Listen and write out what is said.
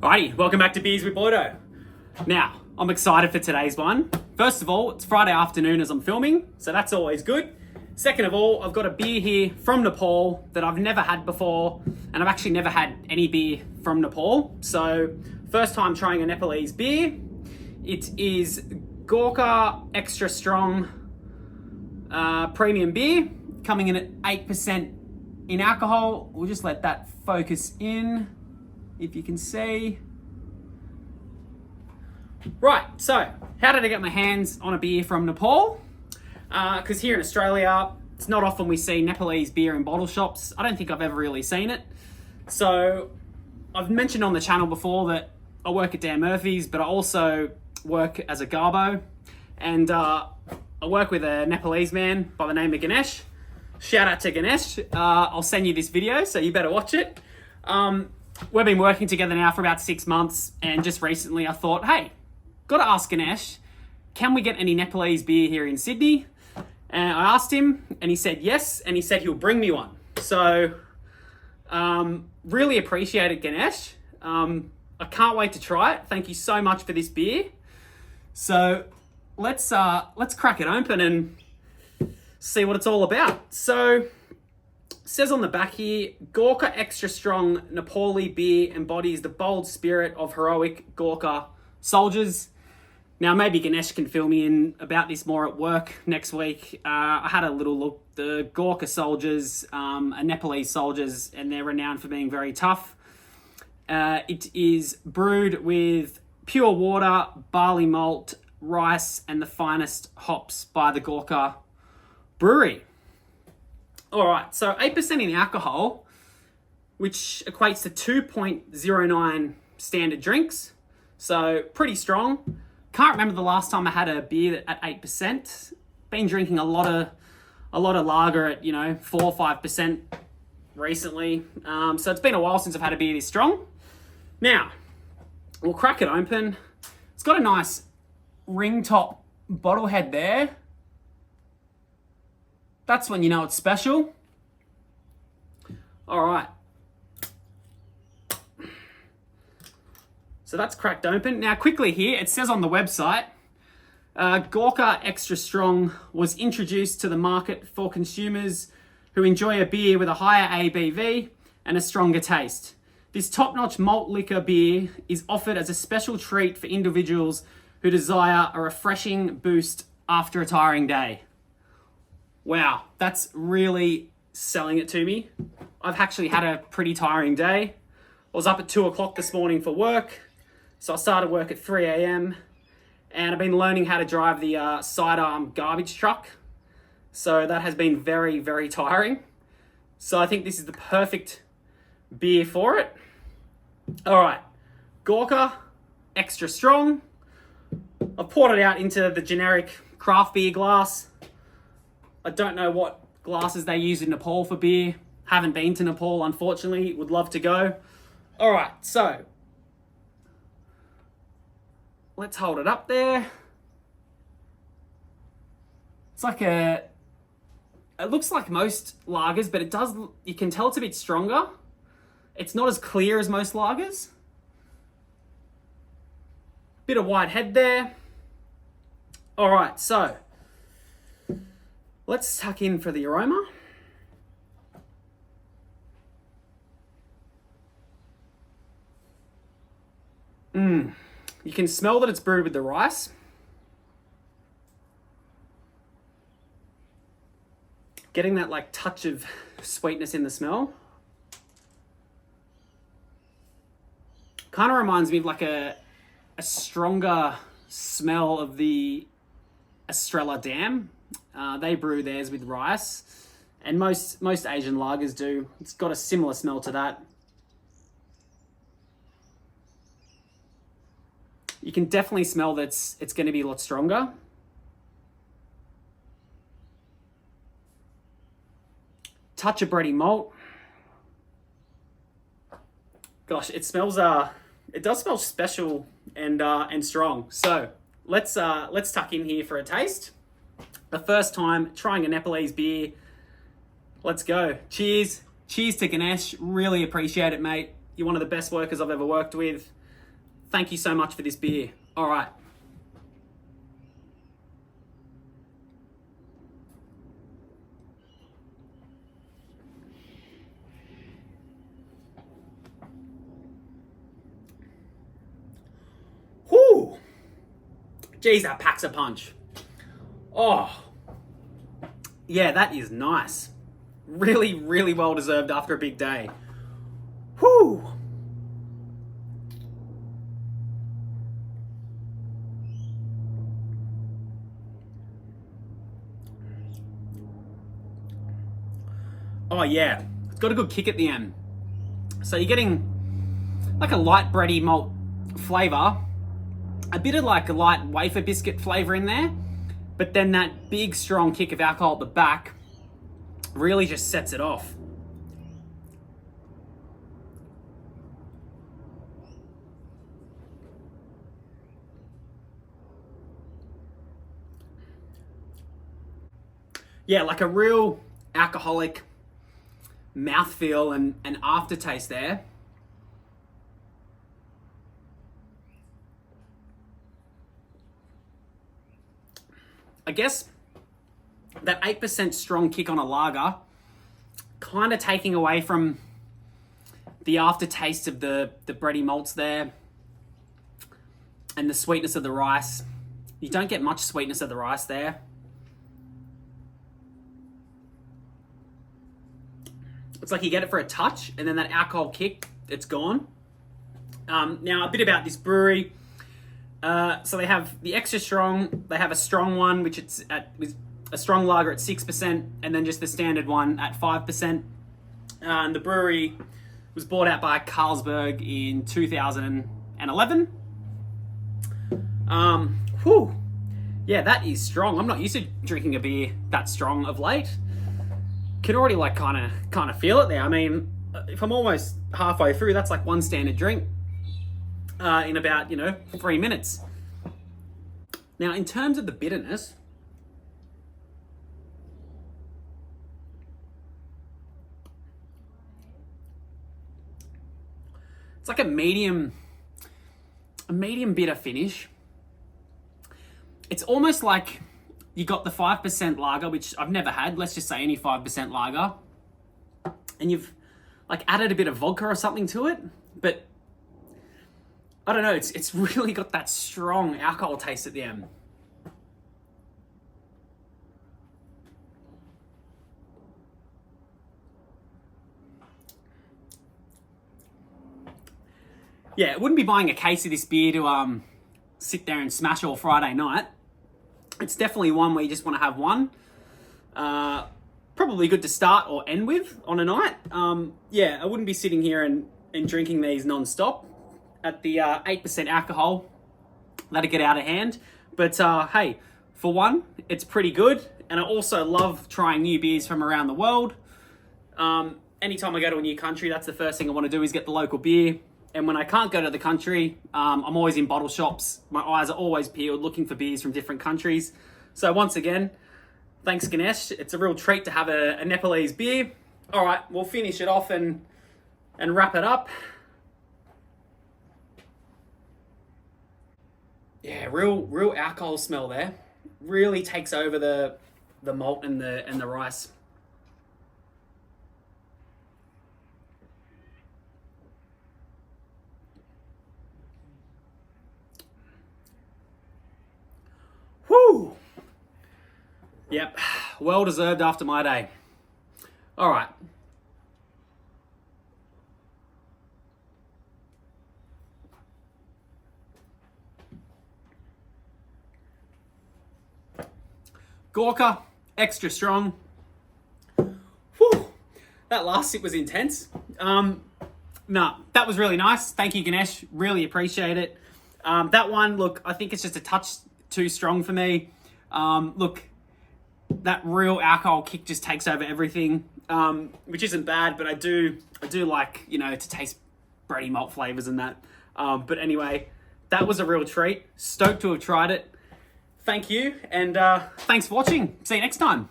Alrighty, welcome back to Beers with Boydo. Now, I'm excited for today's one. First of all, it's Friday afternoon as I'm filming, so that's always good. Second of all, I've got a beer here from Nepal that I've never had before, and I've actually never had any beer from Nepal. So, first time trying a Nepalese beer. It is Gorkha Extra Strong premium beer, coming in at 8% in alcohol. We'll just let that focus in, if you can see. Right, so how did I get my hands on a beer from Nepal? Because here in Australia, it's not often we see Nepalese beer in bottle shops. I don't think I've ever really seen it. So I've mentioned on the channel before that I work at Dan Murphy's, but I also work as a garbo. And I work with a Nepalese man by the name of Ganesh. Shout out to Ganesh. I'll send you this video, so you better watch it. We've been working together now for about 6 months, and just recently I thought, hey, got to ask Ganesh, can we get any Nepalese beer here in Sydney? And I asked him, and he said yes, and he said he'll bring me one. So, really appreciate it, Ganesh. I can't wait to try it. Thank you so much for this beer. So, let's crack it open and see what it's all about. So, it says on the back here, Gorkha Extra Strong Nepali beer embodies the bold spirit of heroic Gorkha soldiers. Now, maybe Ganesh can fill me in about this more at work next week. I had a little look. The Gorkha soldiers are Nepalese soldiers, and they're renowned for being very tough. It is brewed with pure water, barley malt, rice, and the finest hops by the Gorkha brewery. All right, so 8% in alcohol, which equates to 2.09 standard drinks. So pretty strong. Can't remember the last time I had a beer at 8%. Been drinking a lot of lager at 4 or 5% recently. So it's been a while since I've had a beer this strong. Now we'll crack it open. It's got a nice ring top bottle head there. That's when you know it's special. All right. So that's cracked open. Now quickly here, it says on the website, Gorkha Extra Strong was introduced to the market for consumers who enjoy a beer with a higher ABV and a stronger taste. This top-notch malt liquor beer is offered as a special treat for individuals who desire a refreshing boost after a tiring day. Wow, that's really selling it to me. I've actually had a pretty tiring day. I was up at 2 o'clock this morning for work. So I started work at 3 a.m. and I've been learning how to drive the sidearm garbage truck. So that has been very, very tiring. So I think this is the perfect beer for it. All right, Gorkha Extra Strong. I've poured it out into the generic craft beer glass. I don't know what glasses they use in Nepal for beer. Haven't been to Nepal, unfortunately. Would love to go. All right, so let's hold it up there. It's like it looks like most lagers, but you can tell it's a bit stronger. It's not as clear as most lagers. Bit of white head there. All right, so let's tuck in for the aroma. You can smell that it's brewed with the rice. Getting that like touch of sweetness in the smell. Kind of reminds me of like a stronger smell of the Estrella Dam. They brew theirs with rice, and most Asian lagers do. It's got a similar smell to that. You can definitely smell that it's going to be a lot stronger. Touch of bready malt. Gosh, it smells. It does smell special and strong. So let's tuck in here for a taste. The first time trying a Nepalese beer. Let's go. Cheers. Cheers to Ganesh. Really appreciate it, mate. You're one of the best workers I've ever worked with. Thank you so much for this beer. All right. Whoo! Geez, that packs a punch. Oh, yeah, that is nice. Really, really well deserved after a big day. Whoo! Oh yeah, it's got a good kick at the end. So you're getting like a light bready malt flavour, a bit of like a light wafer biscuit flavour in there, but then that big strong kick of alcohol at the back really just sets it off. Yeah, like a real alcoholic mouthfeel and aftertaste there. I guess that 8% strong kick on a lager kind of taking away from the aftertaste of the bready malts there and the sweetness of the rice. You don't get much sweetness of the rice there. It's like you get it for a touch, and then that alcohol kick, it's gone. Now, a bit about this brewery. So they have the extra strong. They have a strong one, which it's with a strong lager at 6%, and then just the standard one at 5%. And the brewery was bought out by Carlsberg in 2011. Whew. Yeah, that is strong. I'm not used to drinking a beer that strong of late. Can already like kind of feel it there. I mean, if I'm almost halfway through, that's like one standard drink in about 3 minutes. Now, in terms of the bitterness, it's like a medium bitter finish. It's almost like you got the 5% lager, which I've never had. Let's just say any 5% lager. And you've like added a bit of vodka or something to it. But I don't know, it's really got that strong alcohol taste at the end. Yeah, I wouldn't be buying a case of this beer to sit there and smash all Friday night. It's definitely one where you just want to have one. Probably good to start or end with on a night. Yeah, I wouldn't be sitting here and drinking these non-stop at the 8% alcohol. That'd get out of hand. But hey, for one, it's pretty good. And I also love trying new beers from around the world. Anytime I go to a new country, that's the first thing I want to do is get the local beer. And when I can't go to the country, I'm always in bottle shops. My eyes are always peeled looking for beers from different countries. So once again, thanks Ganesh. It's a real treat to have a Nepalese beer. All right, we'll finish it off and wrap it up. Yeah, real alcohol smell there. Really takes over the malt and the rice. Whew. Yep, well deserved after my day. All right. Gorkha Extra Strong. Whew. That last sip was intense. No, that was really nice. Thank you, Ganesh. Really appreciate it. That one, look, I think it's just a touch too strong for me. Look, that real alcohol kick just takes over everything, which isn't bad, but I do like, to taste bready malt flavors and that. But anyway, that was a real treat. Stoked to have tried it. Thank you, and thanks for watching. See you next time.